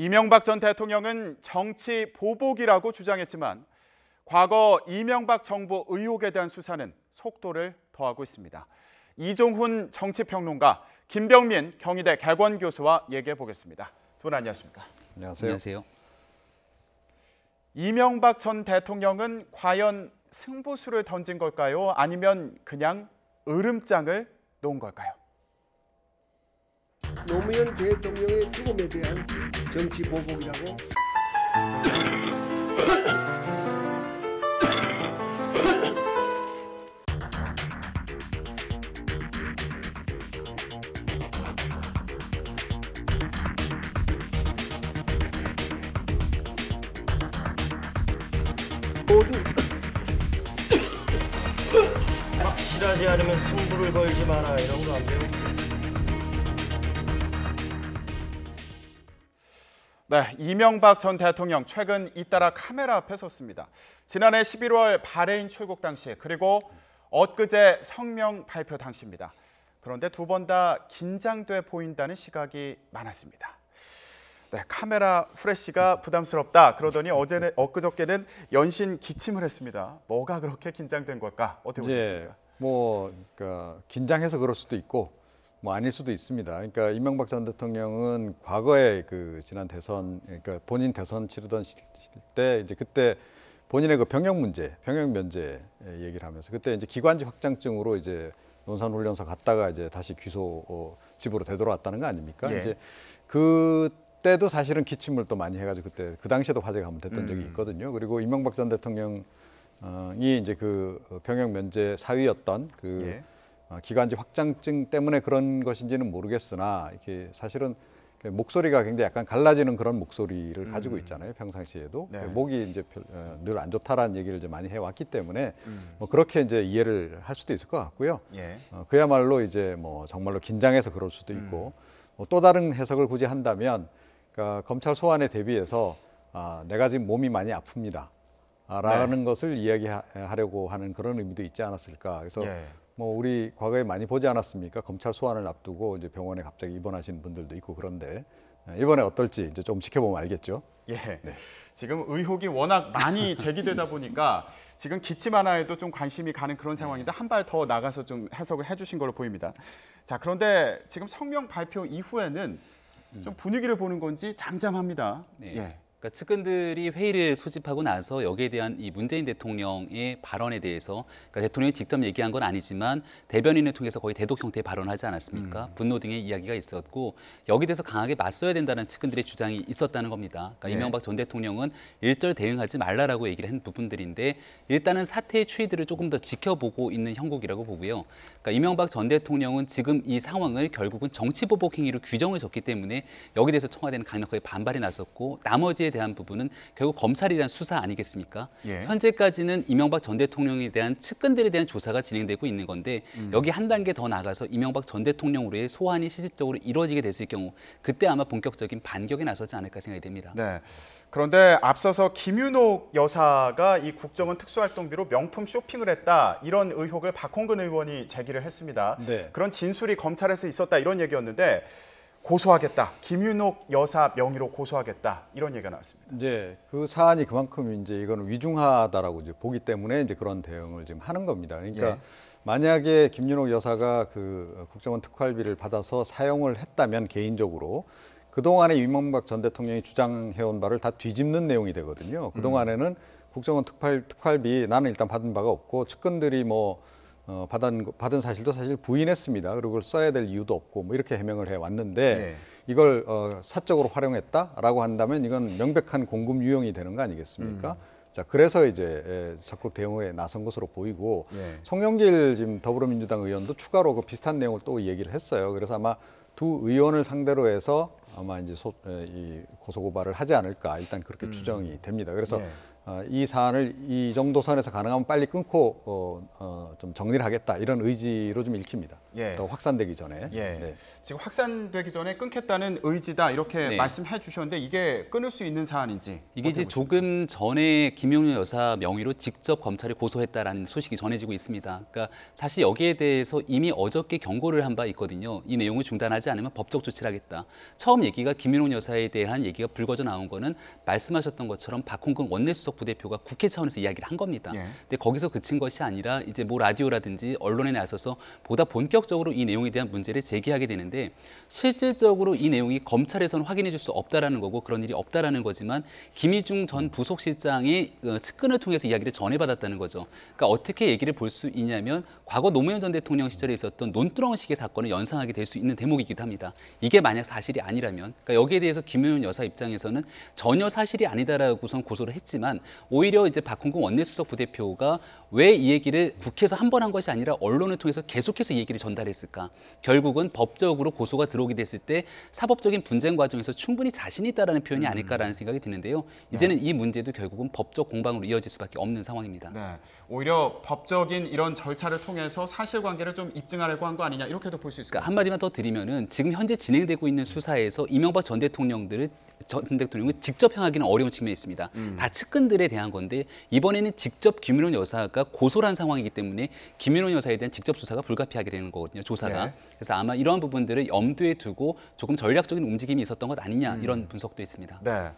이명박 전 대통령은 정치 보복이라고 주장했지만 과거 이명박 정부 의혹에 대한 수사는 속도를 더하고 있습니다. 이종훈 정치평론가, 김병민 경희대 개관교수와 얘기해 보겠습니다. 두 분 안녕하십니까? 안녕하세요. 안녕하세요. 이명박 전 대통령은 과연 승부수를 던진 걸까요? 아니면 그냥 으름장을 놓은 걸까요? 노무현 대통령의 죽음에 대한 정치 보복이라고. 모두 확실하지 않으면 승부를 걸지 마라, 이런 거 안 배웠어. 네, 이명박 전 대통령 최근 잇따라 카메라 앞에 섰습니다. 지난해 11월 바레인 출국 당시 그리고 엊그제 성명 발표 당시입니다. 그런데 두 번 다 긴장돼 보인다는 시각이 많았습니다. 네, 카메라 프레시가 부담스럽다 그러더니 엊그저께는 연신 기침을 했습니다. 뭐가 그렇게 긴장된 걸까? 어떻게 보셨습니까? 그러니까 긴장해서 그럴 수도 있고 아닐 수도 있습니다. 그러니까 이명박 전 대통령은 과거에 그 지난 대선, 그러니까 본인 대선 치르던 때 이제 그때 본인의 그 병역 면제 얘기를 하면서 그때 이제 기관지 확장증으로 이제 논산훈련소 갔다가 이제 다시 귀소 집으로 되돌아왔다는 거 아닙니까? 예. 이제 그때도 사실은 기침을 또 많이 해가지고 그때 그 당시에도 화제가 한번 됐던 적이 있거든요. 그리고 이명박 전 대통령이 이제 그 병역 면제 사위였던 그 기관지 확장증 때문에 그런 것인지는 모르겠으나 이렇게 사실은 목소리가 굉장히 약간 갈라지는 그런 목소리를 가지고 있잖아요. 평상시에도 네. 목이 이제 늘 안 좋다라는 얘기를 이제 많이 해왔기 때문에 그렇게 이제 이해를 할 수도 있을 것 같고요. 예. 그야말로 이제 정말로 긴장해서 그럴 수도 있고 또 다른 해석을 굳이 한다면 그러니까 검찰 소환에 대비해서 내가 지금 몸이 많이 아픕니다. 라는 것을 이야기하려고 하는 그런 의미도 있지 않았을까. 그래서 우리 과거에 많이 보지 않았습니까? 검찰 소환을 앞두고 이제 병원에 갑자기 입원하시는 분들도 있고 그런데 이번에 어떨지 이제 좀 지켜보면 알겠죠. 예. 네. 지금 의혹이 워낙 많이 제기되다 보니까 지금 기침 하나에도 좀 관심이 가는 그런 상황인데 한 발 더 나가서 좀 해석을 해주신 걸로 보입니다. 자, 그런데 지금 성명 발표 이후에는 좀 분위기를 보는 건지 잠잠합니다. 네. 예. 그러니까 측근들이 회의를 소집하고 나서 여기에 대한 이 문재인 대통령의 발언에 대해서 그러니까 대통령이 직접 얘기한 건 아니지만 대변인을 통해서 거의 대독 형태의 발언을 하지 않았습니까? 분노 등의 이야기가 있었고 여기에 대해서 강하게 맞서야 된다는 측근들의 주장이 있었다는 겁니다. 그러니까 이명박 전 대통령은 일절 대응하지 말라라고 얘기를 한 부분들인데 일단은 사태의 추이들을 조금 더 지켜보고 있는 형국이라고 보고요. 그러니까 이명박 전 대통령은 지금 이 상황을 결국은 정치보복 행위로 규정을 줬기 때문에 여기에 대해서 청와대는 강력하게 반발이 났었고 나머지에 대한 부분은 결국 검찰에 대한 수사 아니겠습니까? 예. 현재까지는 이명박 전 대통령에 대한 측근들에 대한 조사가 진행되고 있는 건데 여기 한 단계 더 나가서 이명박 전 대통령으로의 소환이 실질적으로 이루어지게 됐을 경우 그때 아마 본격적인 반격에 나서지 않을까 생각이 됩니다. 네. 그런데 앞서서 김윤옥 여사가 이 국정원 특수활동비로 명품 쇼핑을 했다 이런 의혹을 박홍근 의원이 제기를 했습니다. 네. 그런 진술이 검찰에서 있었다 이런 얘기였는데 고소하겠다. 김윤옥 여사 명의로 고소하겠다. 이런 얘기가 나왔습니다. 이제 그 사안이 그만큼 이제 이거는 위중하다라고 이제 보기 때문에 이제 그런 대응을 지금 하는 겁니다. 그러니까 만약에 김윤옥 여사가 그 국정원 특활비를 받아서 사용을 했다면 개인적으로 그동안에 이명박 전 대통령이 주장해온 바를 다 뒤집는 내용이 되거든요. 그동안에는 국정원 특활비 나는 일단 받은 바가 없고 측근들이 받은 사실도 사실 부인했습니다. 그리고 그걸 써야 될 이유도 없고 이렇게 해명을 해왔는데 이걸 사적으로 활용했다라고 한다면 이건 명백한 공금 유용이 되는 거 아니겠습니까? 자, 그래서 이제 적극 대응에 나선 것으로 보이고 송영길 지금 더불어민주당 의원도 추가로 그 비슷한 내용을 또 얘기를 했어요. 그래서 아마 두 의원을 상대로 해서 아마 이제 이 고소고발을 하지 않을까 일단 그렇게 추정이 됩니다. 그래서 이 사안을 이 정도 선에서 가능하면 빨리 끊고 좀 정리를 하겠다 이런 의지로 좀 읽힙니다. 예. 더 확산되기 전에. 예. 네. 지금 확산되기 전에 끊겠다는 의지다 이렇게 네. 말씀해 주셨는데 이게 끊을 수 있는 사안인지 이게 이제 어떻게 보십니까? 조금 전에 김용현 여사 명의로 직접 검찰에 고소했다라는 소식이 전해지고 있습니다. 그러니까 사실 여기에 대해서 이미 어저께 경고를 한 바 있거든요. 이 내용을 중단하지 않으면 법적 조치를 하겠다. 처음 얘기가 김용현 여사에 대한 얘기가 불거져 나온 거는 말씀하셨던 것처럼 박홍근 원내수석 부대표가 국회 차원에서 이야기를 한 겁니다. 예. 근데 거기서 그친 것이 아니라 이제 뭐 라디오라든지 언론에 나서서 보다 본격적으로 이 내용에 대한 문제를 제기하게 되는데 실질적으로 이 내용이 검찰에서는 확인해 줄 수 없다라는 거고 그런 일이 없다라는 거지만 김희중 전 부속실장의 측근을 통해서 이야기를 전해받았다는 거죠. 그러니까 어떻게 얘기를 볼 수 있냐면 과거 노무현 전 대통령 시절에 있었던 논두렁식의 사건을 연상하게 될 수 있는 대목이기도 합니다. 이게 만약 사실이 아니라면 그러니까 여기에 대해서 김용현 여사 입장에서는 전혀 사실이 아니다라고선 고소를 했지만 오히려 이제 박홍근 원내수석 부대표가 왜 이 얘기를 국회에서 한 번 한 것이 아니라 언론을 통해서 계속해서 이 얘기를 전달했을까? 결국은 법적으로 고소가 들어오게 됐을 때 사법적인 분쟁 과정에서 충분히 자신이 있다라는 표현이 아닐까라는 생각이 드는데요. 이제는 이 문제도 결국은 법적 공방으로 이어질 수밖에 없는 상황입니다. 네. 오히려 법적인 이런 절차를 통해서 사실관계를 좀 입증하려고 한 거 아니냐 이렇게도 볼 수 있습니다. 그러니까 한마디만 더 드리면은 지금 현재 진행되고 있는 수사에서 이명박 전 대통령을 직접 향하기는 어려운 측면이 있습니다. 다 측근들에 대한 건데 이번에는 직접 김윤원 여사가 고소를 한 상황이기 때문에 김윤원 여사에 대한 직접 수사가 불가피하게 되는 거거든요. 조사가. 네. 그래서 아마 이러한 부분들을 염두에 두고 조금 전략적인 움직임이 있었던 것 아니냐 이런 분석도 있습니다. 네.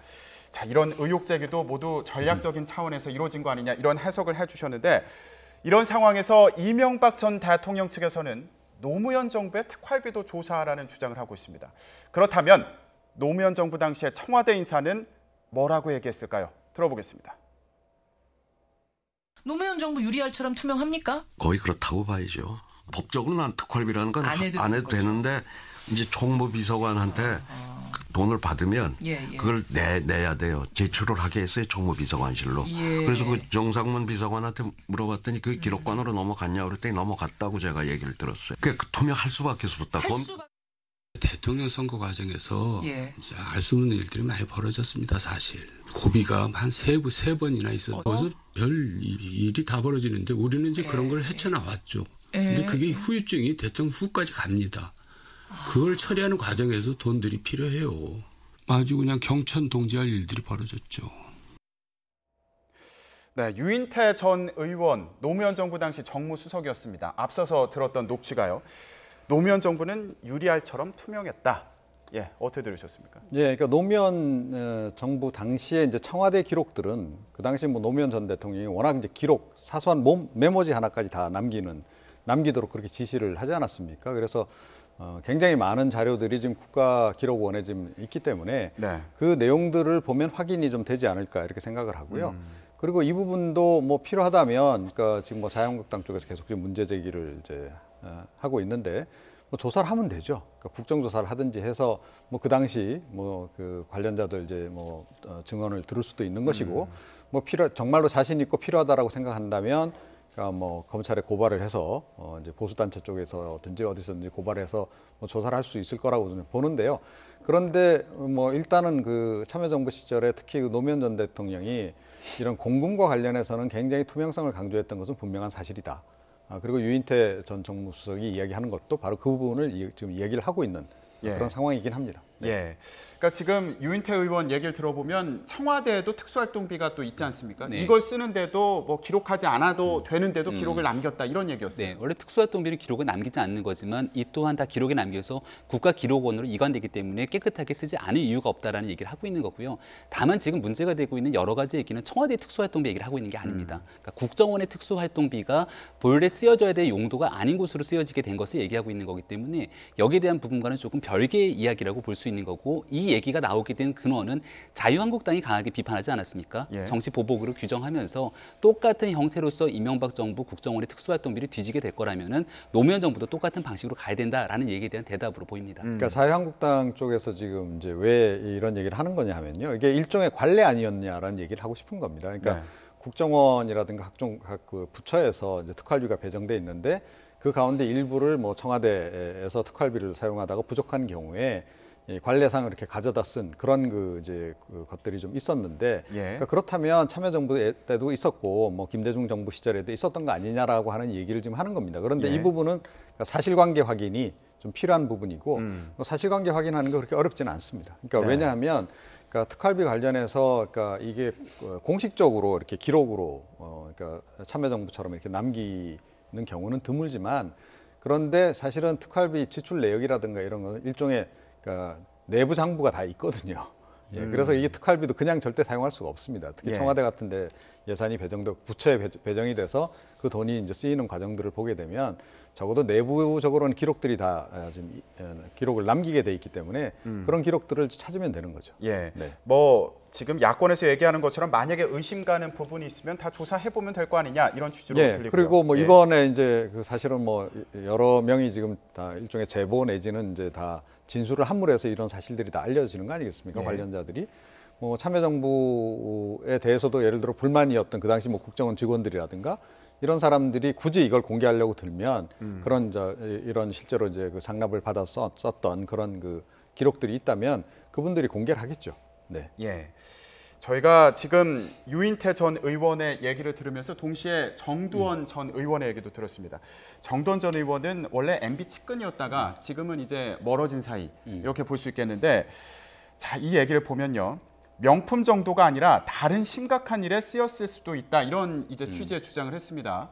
자, 이런 의혹 제기도 모두 전략적인 차원에서 이루어진 거 아니냐 이런 해석을 해주셨는데 이런 상황에서 이명박 전 대통령 측에서는 노무현 정부의 특활비도 조사하라는 주장을 하고 있습니다. 그렇다면 노무현 정부 당시에 청와대 인사는 뭐라고 얘기했을까요? 들어보겠습니다. 노무현 정부 유리알처럼 투명합니까? 거의 그렇다고 봐야죠. 법적으로 난 특활비라는 건 안 해도 안 해도 되는 되는데 이제 총무비서관한테 돈을 받으면 예. 그걸 내야 돼요. 제출을 하게 했어요. 총무비서관실로. 예. 그래서 그 정상문 비서관한테 물어봤더니 그 기록관으로 넘어갔냐 그랬더니 넘어갔다고 제가 얘기를 들었어요. 그 투명할 수밖에 없었다. 대통령 선거 과정에서 예. 이제 알 수 없는 일들이 많이 벌어졌습니다. 사실 고비가 한 세 번이나 있어서 별 일이 다 벌어지는데 우리는 이제 그런 걸 헤쳐나왔죠. 근데 그게 후유증이 대통령 후까지 갑니다. 그걸 처리하는 과정에서 돈들이 필요해요. 아주 그냥 경천동지할 일들이 벌어졌죠. 네, 유인태 전 의원 노무현 정부 당시 정무수석이었습니다. 앞서서 들었던 녹취가요. 노무현 정부는 유리알처럼 투명했다. 예, 어떻게 들으셨습니까? 예, 그러니까 노무현 정부 당시에 이제 청와대 기록들은 그 당시 뭐 노무현 전 대통령이 워낙 이제 기록 사소한 메모지 하나까지 다 남기도록 그렇게 지시를 하지 않았습니까? 그래서 굉장히 많은 자료들이 지금 국가기록원에 지금 있기 때문에 네. 그 내용들을 보면 확인이 좀 되지 않을까 이렇게 생각을 하고요. 그리고 이 부분도 뭐 필요하다면, 그러니까 지금 뭐 자유한국당 쪽에서 계속 지금 문제 제기를 이제 하고 있는데 뭐 조사를 하면 되죠. 그러니까 국정조사를 하든지 해서 뭐 그 당시 뭐 그 관련자들 이제 뭐 증언을 들을 수도 있는 것이고 뭐 정말로 자신 있고 필요하다라고 생각한다면. 그러니까 뭐 검찰에 고발을 해서 이제 보수단체 쪽에서든지 어디서든지 고발해서 뭐 조사를 할 수 있을 거라고 저는 보는데요. 그런데 뭐 일단은 그 참여정부 시절에 특히 그 노무현 전 대통령이 이런 공금과 관련해서는 굉장히 투명성을 강조했던 것은 분명한 사실이다. 그리고 유인태 전 정무수석이 이야기하는 것도 바로 그 부분을 지금 얘기를 하고 있는 그런 상황이긴 합니다. 네. 예. 그러니까 지금 유인태 의원 얘기를 들어보면 청와대에도 특수활동비가 또 있지 않습니까? 네. 이걸 쓰는데도 뭐 기록하지 않아도 되는데도 기록을 남겼다 이런 얘기였어요. 네, 원래 특수활동비는 기록을 남기지 않는 거지만 이 또한 다 기록에 남겨서 국가기록원으로 이관되기 때문에 깨끗하게 쓰지 않을 이유가 없다라는 얘기를 하고 있는 거고요. 다만 지금 문제가 되고 있는 여러 가지 얘기는 청와대 특수활동비 얘기를 하고 있는 게 아닙니다. 그러니까 국정원의 특수활동비가 본래 쓰여져야 될 용도가 아닌 곳으로 쓰여지게 된 것을 얘기하고 있는 거기 때문에 여기에 대한 부분과는 조금 별개의 이야기라고 볼 수 있는 거고 이 얘기가 나오게 된 근원은 자유한국당이 강하게 비판하지 않았습니까? 예. 정치 보복으로 규정하면서 똑같은 형태로서 이명박 정부 국정원의 특수활동비를 뒤지게 될 거라면은 노무현 정부도 똑같은 방식으로 가야 된다라는 얘기에 대한 대답으로 보입니다. 그러니까 자유한국당 쪽에서 지금 이제 왜 이런 얘기를 하는 거냐 하면요. 이게 일종의 관례 아니었냐라는 얘기를 하고 싶은 겁니다. 그러니까 네. 국정원이라든가 각 그 부처에서 이제 특활비가 배정돼 있는데 그 가운데 일부를 뭐 청와대에서 특활비를 사용하다가 부족한 경우에 이 관례상 이렇게 가져다 쓴 그런 그 것들이 좀 있었는데 예. 그러니까 그렇다면 참여정부 때도 있었고 뭐 김대중 정부 시절에도 있었던 거 아니냐라고 하는 얘기를 지금 하는 겁니다. 그런데 예. 이 부분은 그러니까 사실관계 확인이 좀 필요한 부분이고 뭐 사실관계 확인하는 거 그렇게 어렵지는 않습니다. 그러니까 네. 왜냐하면 그러니까 특활비 관련해서 그러니까 이게 공식적으로 이렇게 기록으로 그러니까 참여정부처럼 이렇게 남기는 경우는 드물지만 그런데 사실은 특활비 지출 내역이라든가 이런 건 일종의 그러니까 내부 장부가 다 있거든요. 예, 그래서 이게 특활비도 그냥 절대 사용할 수가 없습니다. 특히 예. 청와대 같은데 예산이 배정되고 부처에 배정이 돼서 그 돈이 이제 쓰이는 과정들을 보게 되면 적어도 내부적으로는 기록들이 다 지금 기록을 남기게 돼 있기 때문에 그런 기록들을 찾으면 되는 거죠. 예. 네. 뭐 지금 야권에서 얘기하는 것처럼 만약에 의심 가는 부분이 있으면 다 조사해 보면 될 거 아니냐 이런 취지로 예, 들리고요. 그리고 뭐 예. 이번에 이제 그 사실은 뭐 여러 명이 지금 다 일종의 제보 내지는 이제 다 진술을 함으로해서 이런 사실들이 다 알려지는 거 아니겠습니까? 예. 관련자들이 뭐 참여정부에 대해서도 예를 들어 불만이었던 그 당시 뭐 국정원 직원들이라든가 이런 사람들이 굳이 이걸 공개하려고 들면 그런 이런 실제로 이제 그 상납을 받아서 썼던 그런 그 기록들이 있다면 그분들이 공개를 하겠죠. 네. 예. 저희가 지금 유인태 전 의원의 얘기를 들으면서 동시에 정두원 전 의원의 얘기도 들었습니다. 정두원 전 의원은 원래 MB 측근이었다가 지금은 이제 멀어진 사이 이렇게 볼 수 있겠는데 자, 이 얘기를 보면요. 명품 정도가 아니라 다른 심각한 일에 쓰였을 수도 있다. 이런 이제 취지의 주장을 했습니다.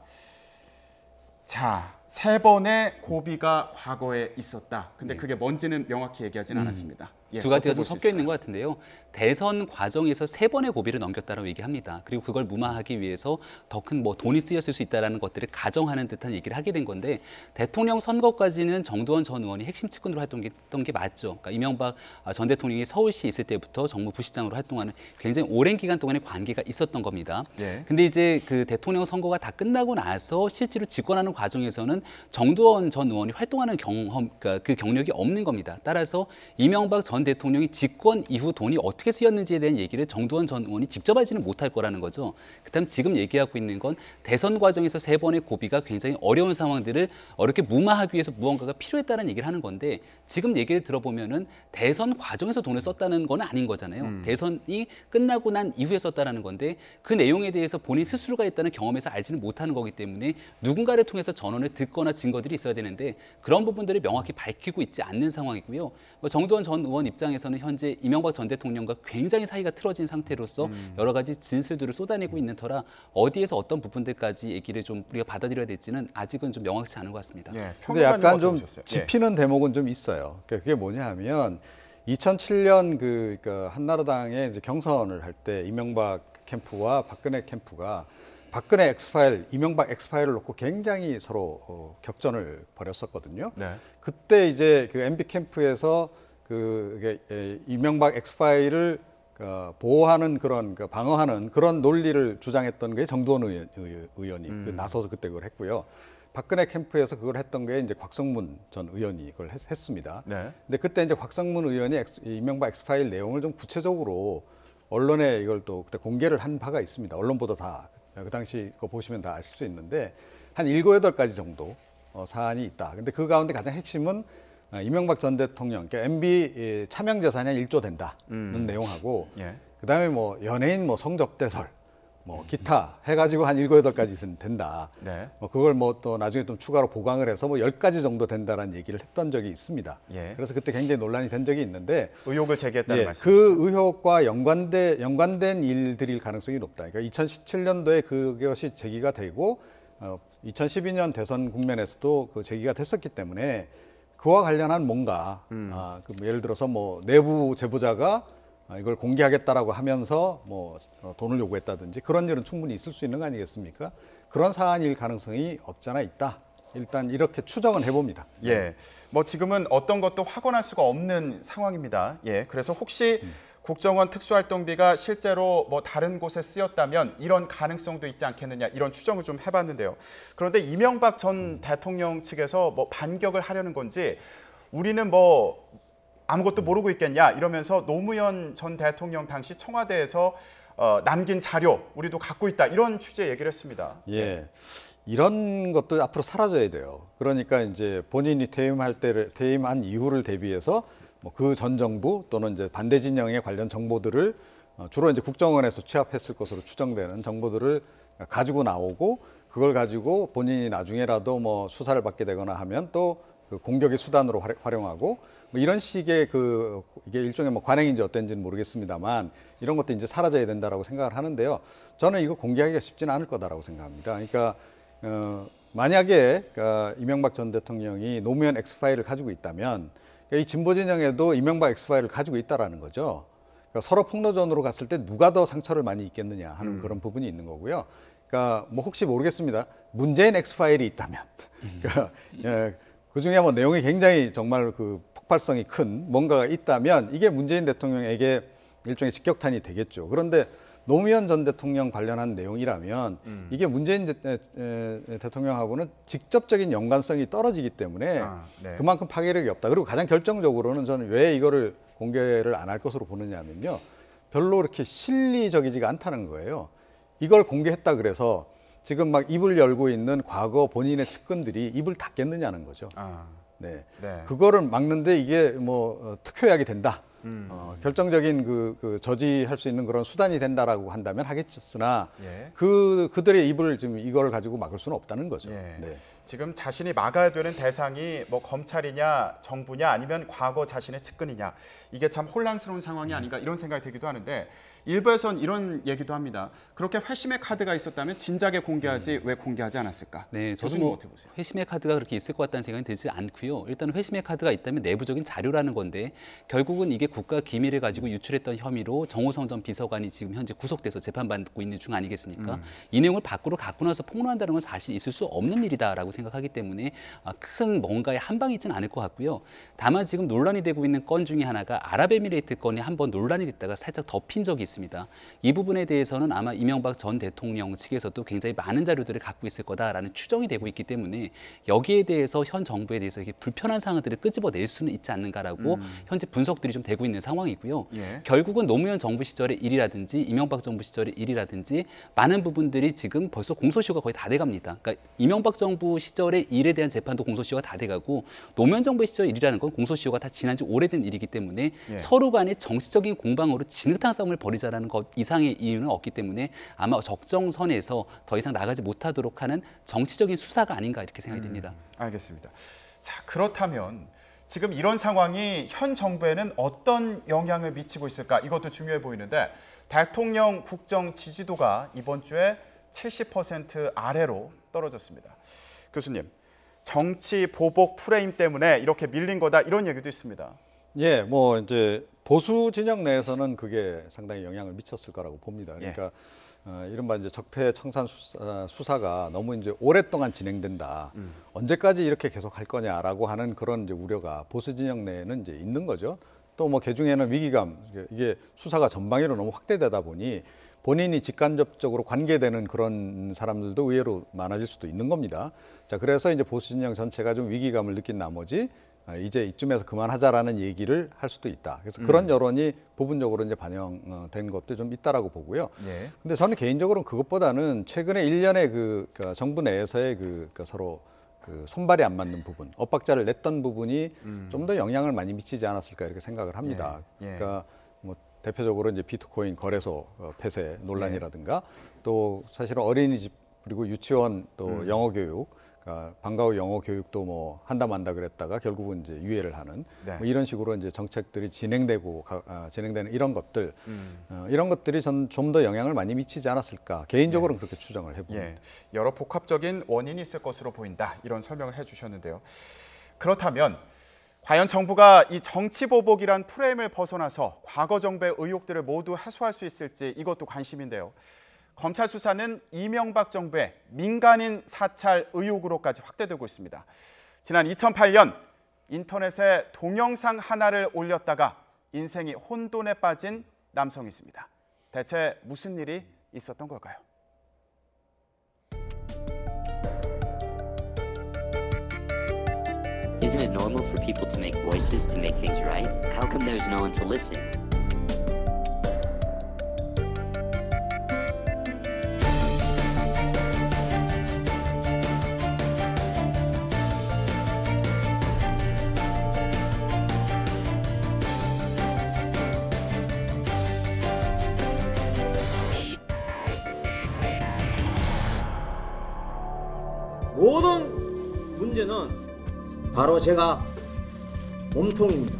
자, 3번의 고비가 과거에 있었다. 근데 그게 뭔지는 명확히 얘기하지는 않았습니다. 예, 두 가지가 어떻게 좀 볼수 섞여 있는 있을까요? 것 같은데요. 대선 과정에서 3번의 고비를 넘겼다고 얘기합니다. 그리고 그걸 무마하기 위해서 더 큰 뭐 돈이 쓰였을 수 있다는 것들을 가정하는 듯한 얘기를 하게 된 건데 대통령 선거까지는 정두원 전 의원이 핵심 측근으로 활동했던 게 맞죠. 그러니까 이명박 전 대통령이 서울시에 있을 때부터 정무 부시장으로 활동하는 굉장히 오랜 기간 동안의 관계가 있었던 겁니다. 예. 근데 이제 그 대통령 선거가 다 끝나고 나서 실제로 집권하는 과정에서는 정두원 전 의원이 활동하는 경험, 그러니까 그 경력이 없는 겁니다. 따라서 이명박 전 대통령이 집권 이후 돈이 어떻게 쓰였는지에 대한 얘기를 정두원 전 의원이 직접 알지는 못할 거라는 거죠. 그다음 지금 얘기하고 있는 건 대선 과정에서 3번의 고비가 굉장히 어려운 상황들을 어렵게 무마하기 위해서 무언가가 필요했다는 얘기를 하는 건데 지금 얘기를 들어보면은 대선 과정에서 돈을 썼다는 건 아닌 거잖아요. 대선이 끝나고 난 이후에 썼다라는 건데 그 내용에 대해서 본인 스스로가 있다는 경험에서 알지는 못하는 거기 때문에 누군가를 통해서 전원을 듣거나 증거들이 있어야 되는데 그런 부분들을 명확히 밝히고 있지 않는 상황이고요. 뭐 정두원 전 의원 입장에서는 현재 이명박 전 대통령과 굉장히 사이가 틀어진 상태로서 여러 가지 진술들을 쏟아내고 있는 터라 어디에서 어떤 부분들까지 얘기를 좀 우리가 받아들여야 될지는 아직은 좀 명확치 않은 것 같습니다. 예, 근데 약간 좀 보셨어요? 예. 짚히는 대목은 좀 있어요. 그게 뭐냐 하면 2007년 그러니까 한나라당의 이제 경선을 할 때 이명박 캠프와 박근혜 캠프가 박근혜 엑스파일, 이명박 엑스파일을 놓고 굉장히 서로 격전을 벌였었거든요. 네. 그때 이제 그 MB 캠프에서 이명박 엑스파일을 보호하는 그런 방어하는 그런 논리를 주장했던 게 정두원 의원이 나서서 그때 그걸 했고요. 박근혜 캠프에서 그걸 했던 게 이제 곽성문 전 의원이 그걸 했습니다. 네. 근데 그때 이제 곽성문 의원이 이명박 엑스파일 내용을 좀 구체적으로 언론에 이걸 또 그때 공개를 한 바가 있습니다. 언론 보도 다 그 당시 거 보시면 다 아실 수 있는데 한 7, 8가지 정도 사안이 있다. 근데 그 가운데 가장 핵심은 이명박 전 대통령, 그러니까 MB 차명 재산이 한 1조 된다는 내용하고 예. 그다음에 뭐 연예인 뭐 성접대설 뭐 기타 해가지고 한 7, 8가지 된다. 네. 뭐 그걸 뭐 또 나중에 좀 추가로 보강을 해서 뭐 10가지 정도 된다라는 얘기를 했던 적이 있습니다. 예. 그래서 그때 굉장히 논란이 된 적이 있는데 의혹을 제기했다는 예, 말씀. 그 의혹과 연관된 일들일 가능성이 높다. 그러니까 2017년도에 그것이 제기가 되고 2012년 대선 국면에서도 그 제기가 됐었기 때문에 그와 관련한 뭔가 예를 들어서 뭐 내부 제보자가 이걸 공개하겠다라고 하면서 뭐 돈을 요구했다든지 그런 일은 충분히 있을 수 있는 거 아니겠습니까? 그런 사안일 가능성이 없잖아 있다. 일단 이렇게 추정은 해봅니다. 예, 뭐 지금은 어떤 것도 확언할 수가 없는 상황입니다. 예, 그래서 혹시 국정원 특수활동비가 실제로 뭐 다른 곳에 쓰였다면 이런 가능성도 있지 않겠느냐 이런 추정을 좀 해봤는데요. 그런데 이명박 전 대통령 측에서 뭐 반격을 하려는 건지 우리는 뭐 아무것도 모르고 있겠냐 이러면서 노무현 전 대통령 당시 청와대에서 남긴 자료 우리도 갖고 있다 이런 취지의 얘기를 했습니다. 예. 이런 것도 앞으로 사라져야 돼요. 그러니까 이제 본인이 퇴임한 이후를 대비해서 뭐 그 전 정부 또는 이제 반대 진영의 관련 정보들을 주로 이제 국정원에서 취합했을 것으로 추정되는 정보들을 가지고 나오고 그걸 가지고 본인이 나중에라도 뭐 수사를 받게 되거나 하면 또 그 공격의 수단으로 활용하고 뭐 이런 식의 이게 일종의 뭐 관행인지 어떤지는 모르겠습니다만 이런 것도 이제 사라져야 된다라고 생각을 하는데요. 저는 이거 공개하기가 쉽지는 않을 거다라고 생각합니다. 그러니까 만약에 이명박 전 대통령이 노무현 X파일을 가지고 있다면 이 진보 진영에도 이명박 X파일을 가지고 있다라는 거죠. 그러니까 서로 폭로전으로 갔을 때 누가 더 상처를 많이 입겠느냐 하는 그런 부분이 있는 거고요. 그러니까 뭐 혹시 모르겠습니다. 문재인 X파일이 있다면 그러니까 그 중에 뭐 내용이 굉장히 정말 그 폭발성이 큰 뭔가가 있다면 이게 문재인 대통령에게 일종의 직격탄이 되겠죠. 그런데 노무현 전 대통령 관련한 내용이라면 이게 문재인 대통령하고는 직접적인 연관성이 떨어지기 때문에 네. 그만큼 파괴력이 없다. 그리고 가장 결정적으로는 저는 왜 이거를 공개를 안 할 것으로 보느냐면요. 별로 그렇게 실리적이지가 않다는 거예요. 이걸 공개했다 그래서 지금 막 입을 열고 있는 과거 본인의 측근들이 입을 닫겠느냐는 거죠. 네. 네. 그거를 막는데 이게 뭐 특효약이 된다. 결정적인 그 저지할 수 있는 그런 수단이 된다라고 한다면 하겠으나 예. 그들의 입을 지금 이걸 가지고 막을 수는 없다는 거죠. 예. 네. 지금 자신이 막아야 되는 대상이 뭐 검찰이냐 정부냐 아니면 과거 자신의 측근이냐 이게 참 혼란스러운 상황이 아닌가 이런 생각이 들기도 하는데 일부에선 이런 얘기도 합니다. 그렇게 회심의 카드가 있었다면 진작에 공개하지 왜 공개하지 않았을까? 네, 저도 교수님 뭐 어떻게 보세요? 회심의 카드가 그렇게 있을 것 같다는 생각이 들지 않고요. 일단 회심의 카드가 있다면 내부적인 자료라는 건데 결국은 이게 국가 기밀을 가지고 유출했던 혐의로 정호성 전 비서관이 지금 현재 구속돼서 재판받고 있는 중 아니겠습니까? 이 내용을 밖으로 갖고 나서 폭로한다는 건 사실 있을 수 없는 일이다라고 생각하기 때문에 큰 뭔가의 한방이 있지는 않을 것 같고요. 다만 지금 논란이 되고 있는 건 중에 하나가 아랍에미레이트 건이 한번 논란이 됐다가 살짝 덮인 적이 있습니다. 이 부분에 대해서는 아마 이명박 전 대통령 측에서도 굉장히 많은 자료들을 갖고 있을 거다라는 추정이 되고 있기 때문에 여기에 대해서 현 정부에 대해서 이렇게 불편한 사항들을 끄집어낼 수는 있지 않는가라고 현재 분석들이 좀 되고 있는 상황이고요. 예. 결국은 노무현 정부 시절의 일이라든지 이명박 정부 시절의 일이라든지 많은 부분들이 지금 벌써 공소시효가 거의 다 돼갑니다. 그러니까 이명박 정부 시절의 일에 대한 재판도 공소시효가 다 돼가고 노무현 정부 시절 일이라는 건 공소시효가 다 지난 지 오래된 일이기 때문에 예. 서로 간의 정치적인 공방으로 진흙탕 싸움을 벌이자라는 것 이상의 이유는 없기 때문에 아마 적정선에서 더 이상 나가지 못하도록 하는 정치적인 수사가 아닌가 이렇게 생각이 됩니다. 알겠습니다. 자, 그렇다면 지금 이런 상황이 현 정부에는 어떤 영향을 미치고 있을까? 이것도 중요해 보이는데 대통령 국정 지지도가 이번 주에 70% 아래로 떨어졌습니다. 교수님, 정치 보복 프레임 때문에 이렇게 밀린 거다 이런 얘기도 있습니다. 예, 뭐 이제 보수 진영 내에서는 그게 상당히 영향을 미쳤을 거라고 봅니다. 그러니까 이른바 이제 적폐 청산 수사가 너무 이제 오랫동안 진행된다. 언제까지 이렇게 계속 할 거냐라고 하는 그런 이제 우려가 보수 진영 내에는 이제 있는 거죠. 또 뭐 개중에는 위기감, 이게 수사가 전방위로 너무 확대되다 보니 본인이 직간접적으로 관계되는 그런 사람들도 의외로 많아질 수도 있는 겁니다. 자, 그래서 이제 보수 진영 전체가 좀 위기감을 느낀 나머지 이제 이쯤에서 그만하자라는 얘기를 할 수도 있다. 그래서 그런 여론이 부분적으로 이제 반영된 것도 좀 있다라고 보고요. 예. 근데 저는 개인적으로는 그것보다는 최근에 일련의 그러니까 정부 내에서의 그러니까 서로 그 손발이 안 맞는 부분, 엇박자를 냈던 부분이 좀 더 영향을 많이 미치지 않았을까 이렇게 생각을 합니다. 예. 예. 그러니까 뭐 대표적으로 이제 비트코인 거래소 폐쇄 논란이라든가 또 사실은 어린이집 그리고 유치원 또 영어 교육, 그러니까 방과 후 영어 교육도 뭐 한다 만다 그랬다가 결국은 이제 유예를 하는 네. 뭐 이런 식으로 이제 정책들이 진행되는 이런 것들 이런 것들이 전 좀 더 영향을 많이 미치지 않았을까 개인적으로는 그렇게 추정을 해봅니다. 예, 여러 복합적인 원인이 있을 것으로 보인다 이런 설명을 해주셨는데요. 그렇다면 과연 정부가 이 정치 보복이란 프레임을 벗어나서 과거 정부의 의혹들을 모두 해소할 수 있을지 이것도 관심인데요. 검찰 수사는 이명박 정부의 민간인 사찰 의혹으로까지 확대되고 있습니다. 지난 2008년 인터넷에 동영상 하나를 올렸다가 인생이 혼돈에 빠진 남성이 있습니다. 대체 무슨 일이 있었던 걸까요? Isn't it normal for people to make voices to make things right? How come there's no one to listen? 모든 문제는 바로 제가 몸통입니다.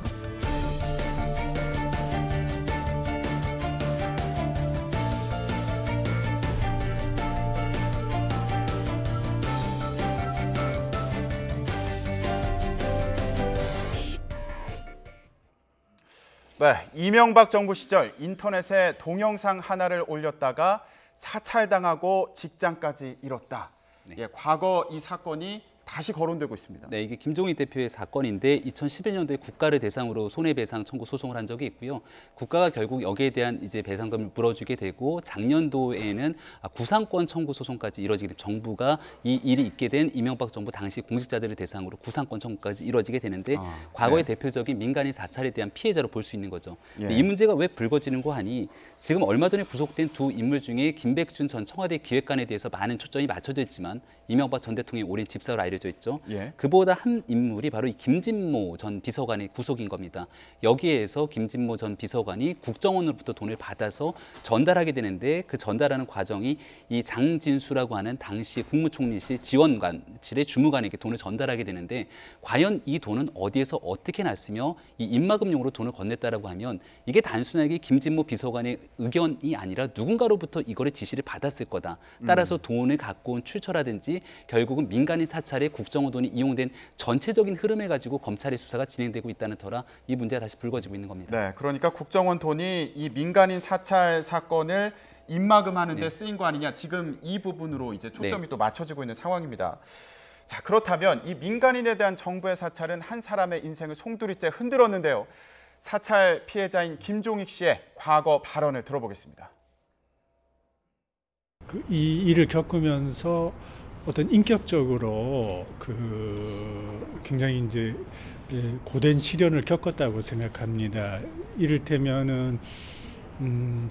네, 이명박 정부 시절 인터넷에 동영상 하나를 올렸다가 사찰당하고 직장까지 잃었다. 예, 과거 이 사건이 다시 거론되고 있습니다. 네, 이게 김종인 대표의 사건인데 2011년도에 국가를 대상으로 손해배상 청구 소송을 한 적이 있고요. 국가가 결국 여기에 대한 이제 배상금을 물어주게 되고 작년도에는 구상권 청구 소송까지 이뤄지게 되고 정부가 이 일이 있게 된 이명박 정부 당시 공직자들을 대상으로 구상권 청구까지 이뤄지게 되는데 과거의 대표적인 민간인 사찰에 대한 피해자로 볼 수 있는 거죠. 근데 이 문제가 왜 불거지는 거 하니 지금 얼마 전에 구속된 두 인물 중에 김백준 전 청와대 기획관에 대해서 많은 초점이 맞춰져 있지만 이명박 전 대통령의 오랜 집사로 알려져 있죠. 그보다 한 인물이 바로 이 김진모 전 비서관의 구속인 겁니다. 여기에서 김진모 전 비서관이 국정원으로부터 돈을 받아서 전달하게 되는데 그 전달하는 과정이 이 장진수라고 하는 당시 국무총리실 지원관실의 주무관에게 돈을 전달하게 되는데 과연 이 돈은 어디에서 어떻게 났으며 이 입막음용으로 돈을 건넸다라고 하면 이게 단순하게 김진모 비서관의 의견이 아니라 누군가로부터 이거를 지시를 받았을 거다. 따라서 돈을 갖고 온 출처라든지 결국은 민간인 사찰에 국정원 돈이 이용된 전체적인 흐름을 가지고 검찰의 수사가 진행되고 있다는 터라 이 문제가 다시 불거지고 있는 겁니다. 네, 그러니까 국정원 돈이 이 민간인 사찰 사건을 입막음하는 데 쓰인 거 아니냐. 지금 이 부분으로 이제 초점이 또 맞춰지고 있는 상황입니다. 자, 그렇다면 이 민간인에 대한 정부의 사찰은 한 사람의 인생을 송두리째 흔들었는데요. 사찰 피해자인 김종익 씨의 과거 발언을 들어보겠습니다. 이 일을 겪으면서 어떤 인격적으로 굉장히 이제 고된 시련을 겪었다고 생각합니다. 이를테면은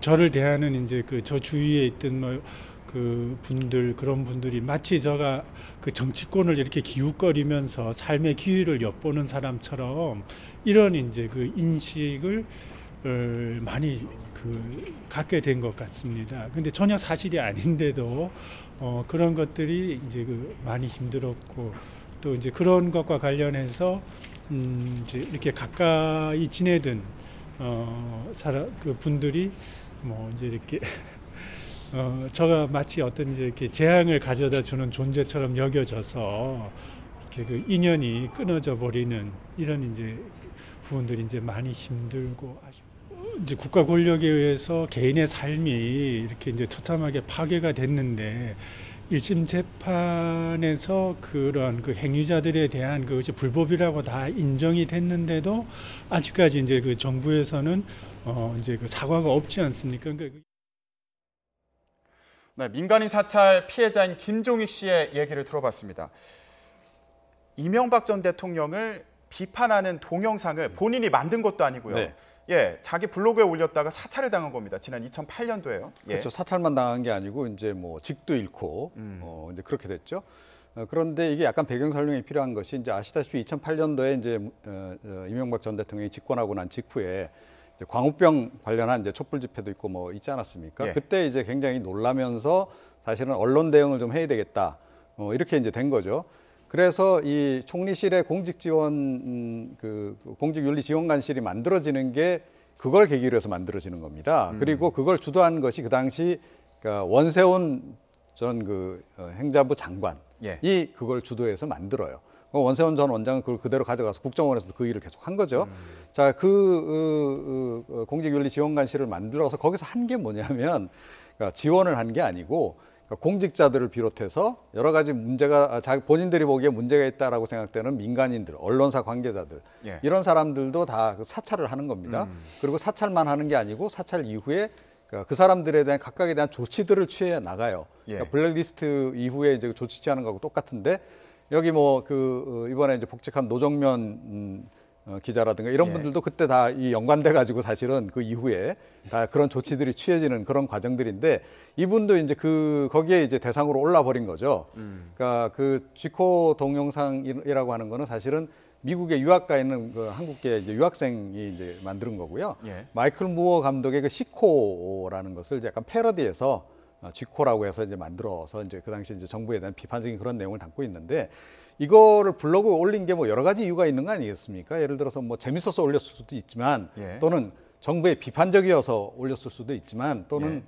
저를 대하는 이제 저 주위에 있던 그런 분들이 마치 제가 그 정치권을 이렇게 기웃거리면서 삶의 기회를 엿보는 사람처럼 이런 이제 그 인식을 많이 갖게 된 것 같습니다. 근데 전혀 사실이 아닌데도 그런 것들이 이제 많이 힘들었고 또 이제 그런 것과 관련해서 이제 이렇게 가까이 지내던 분들이 뭐 이제 이렇게 저가 마치 어떤 이제 이렇게 재앙을 가져다 주는 존재처럼 여겨져서 이렇게 인연이 끊어져 버리는 이런 이제 부분들이 이제 많이 힘들고 이제 국가 권력에 의해서 개인의 삶이 이렇게 이제 처참하게 파괴가 됐는데 1심 재판에서 그런 행위자들에 대한 그것이 불법이라고 다 인정이 됐는데도 아직까지 이제 정부에서는 이제 사과가 없지 않습니까? 그러니까 네, 민간인 사찰 피해자인 김종익 씨의 얘기를 들어봤습니다. 이명박 전 대통령을 비판하는 동영상을 본인이 만든 것도 아니고요. 네. 예, 자기 블로그에 올렸다가 사찰을 당한 겁니다. 지난 2008년도에요. 그렇죠. 사찰만 당한 게 아니고 이제 뭐 직도 잃고 이제 그렇게 됐죠. 그런데 이게 약간 배경 설명이 필요한 것이 이제 아시다시피 2008년도에 이제 이명박 전 대통령이 집권하고 난 직후에 이제 광우병 관련한 이제 촛불 집회도 있고 뭐 있지 않았습니까? 그때 이제 굉장히 놀라면서 사실은 언론 대응을 좀 해야 되겠다. 이렇게 이제 된 거죠. 그래서 이 총리실의 공직지원 공직윤리지원관실이 만들어지는 게 그걸 계기로 해서 만들어지는 겁니다. 그리고 그걸 주도한 것이 그 당시 그러니까 원세훈 전 행자부 장관이 그걸 주도해서 만들어요. 원세훈 전 원장은 그걸 그대로 가져가서 국정원에서 그 일을 계속 한 거죠. 자, 공직윤리지원관실을 만들어서 거기서 한 게 뭐냐면 그러니까 지원을 한 게 아니고 공직자들을 비롯해서 여러 가지 문제가 본인들이 보기에 문제가 있다라고 생각되는 민간인들, 언론사 관계자들 이런 사람들도 다 사찰을 하는 겁니다. 그리고 사찰만 하는 게 아니고 사찰 이후에 그 사람들에 대한 각각에 대한 조치들을 취해 나가요. 그러니까 블랙리스트 이후에 이제 조치 취하는 거하고 똑같은데 여기 뭐 이번에 이제 복직한 노정면 기자라든가 이런 분들도 그때 다 이 연관돼 가지고 사실은 그 이후에 다 그런 조치들이 취해지는 그런 과정들인데 이분도 이제 거기에 이제 대상으로 올라 버린 거죠. 그러니까 그 쥐코 동영상이라고 하는 거는 사실은 미국에 유학 가 있는 한국계 이제 유학생이 이제 만든 거고요. 마이클 무어 감독의 그 시코라는 것을 약간 패러디해서 쥐코라고 해서 이제 만들어서 이제 그 당시 이제 정부에 대한 비판적인 그런 내용을 담고 있는데 이거를 블로그에 올린 게 뭐 여러 가지 이유가 있는 거 아니겠습니까? 예를 들어서 뭐 재밌어서 올렸을 수도 있지만 또는 정부에 비판적이어서 올렸을 수도 있지만 또는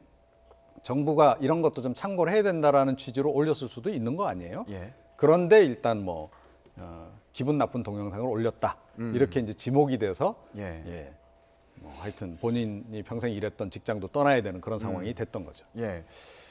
정부가 이런 것도 좀 참고를 해야 된다라는 취지로 올렸을 수도 있는 거 아니에요? 그런데 일단 뭐 기분 나쁜 동영상을 올렸다 이렇게 이제 지목이 돼서 뭐 하여튼 본인이 평생 일했던 직장도 떠나야 되는 그런 상황이 됐던 거죠.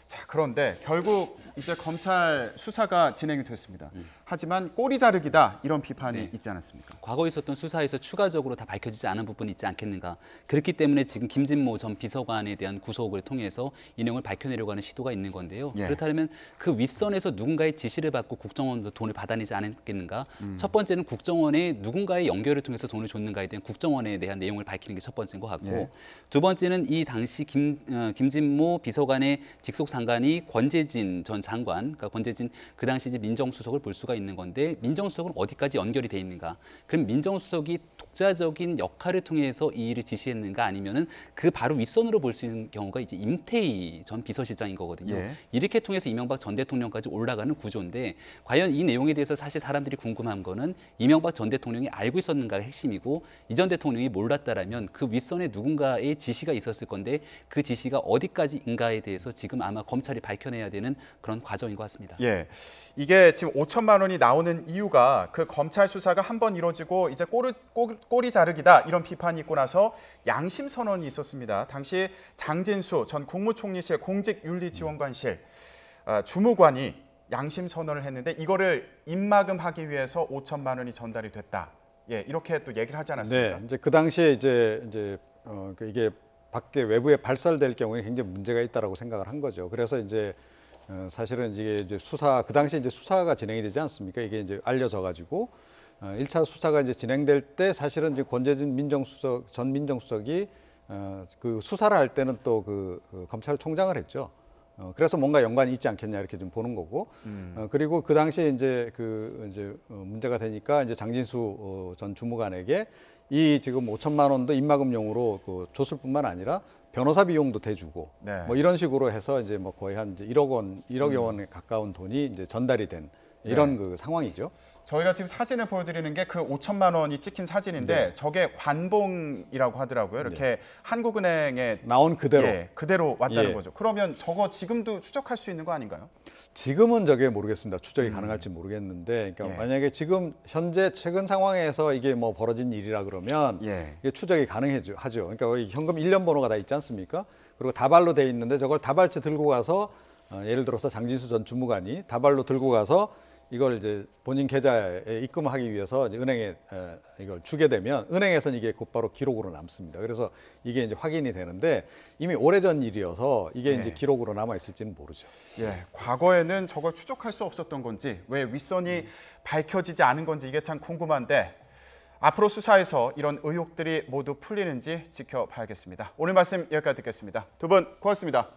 자, 그런데 결국 이제 검찰 수사가 진행이 됐습니다. 하지만 꼬리 자르기다 이런 비판이 있지 않았습니까? 과거에 있었던 수사에서 추가적으로 다 밝혀지지 않은 부분이 있지 않겠는가. 그렇기 때문에 지금 김진모 전 비서관에 대한 구속을 통해서 이 내용을 밝혀내려고 하는 시도가 있는 건데요. 그렇다면 그 윗선에서 누군가의 지시를 받고 국정원도 돈을 받아내지 않았겠는가. 첫 번째는 국정원에 누군가의 연결을 통해서 돈을 줬는가에 대한 국정원에 대한 내용을 밝히는 게 첫 번째인 것 같고 두 번째는 이 당시 김진모 비서관의 직속 상관이 권재진 전 장관, 그러니까 권재진 그 당시 이제 민정수석을 볼 수가 있는 건데 민정수석은 어디까지 연결이 돼 있는가? 그럼 민정수석이 독자적인 역할을 통해서 이 일을 지시했는가 아니면은 그 바로 윗선으로 볼 수 있는 경우가 이제 임태희 전 비서실장인 거거든요. 이렇게 통해서 이명박 전 대통령까지 올라가는 구조인데 과연 이 내용에 대해서 사실 사람들이 궁금한 거는 이명박 전 대통령이 알고 있었는가가 핵심이고 이 전 대통령이 몰랐다라면 그 윗선에 누군가의 지시가 있었을 건데 그 지시가 어디까지인가에 대해서 지금 아마 검찰이 밝혀내야 되는 그런 과정인 것 같습니다. 이게 지금 5천만 원이 나오는 이유가 그 검찰 수사가 한 번 이루어지고 이제 꼬리 자르기다 이런 비판이 있고 나서 양심 선언이 있었습니다. 당시 장진수 전 국무총리실 공직윤리지원관실 주무관이 양심 선언을 했는데 이거를 입막음하기 위해서 5천만 원이 전달이 됐다. 이렇게 또 얘기를 하지 않았습니까? 이제 그 당시에 이제 이게 밖에 외부에 발설될 경우에 굉장히 문제가 있다라고 생각을 한 거죠. 그래서 이제 사실은 이게 수사 그 당시에 이제 수사가 진행이 되지 않습니까? 이게 이제 알려져 가지고 1차 수사가 이제 진행될 때 사실은 이제 권재진 전 민정수석이 그 수사를 할 때는 또 그 검찰총장을 했죠. 그래서 뭔가 연관이 있지 않겠냐 이렇게 좀 보는 거고. 그리고 그 당시에 이제 문제가 되니까 이제 장진수 전 주무관에게 이 지금 5천만 원도 입막음용으로 줬을 뿐만 아니라 변호사 비용도 대주고 뭐 이런 식으로 해서 이제 뭐 거의 한 이제 1억 원에 가까운 돈이 이제 전달이 된 이런 그 상황이죠. 저희가 지금 사진을 보여드리는 게 그 5천만 원이 찍힌 사진인데 저게 관봉이라고 하더라고요. 이렇게 한국은행에 나온 그대로 그대로 왔다는 거죠. 그러면 저거 지금도 추적할 수 있는 거 아닌가요? 지금은 저게 모르겠습니다. 추적이 가능할지 모르겠는데, 그러니까 만약에 지금 현재 최근 상황에서 이게 뭐 벌어진 일이라 그러면 이게 추적이 가능하죠. 그러니까 현금 1년 번호가 다 있지 않습니까? 그리고 다발로 돼 있는데 저걸 다발째 들고 가서 예를 들어서 장진수 전 주무관이 다발로 들고 가서 이걸 이제 본인 계좌에 입금하기 위해서 이제 은행에 이걸 주게 되면 은행에서는 이게 곧바로 기록으로 남습니다. 그래서 이게 이제 확인이 되는데 이미 오래전 일이어서 이게 이제 기록으로 남아 있을지는 모르죠. 과거에는 저걸 추적할 수 없었던 건지 왜 윗선이 밝혀지지 않은 건지 이게 참 궁금한데 앞으로 수사에서 이런 의혹들이 모두 풀리는지 지켜봐야겠습니다. 오늘 말씀 여기까지 듣겠습니다. 두 분 고맙습니다.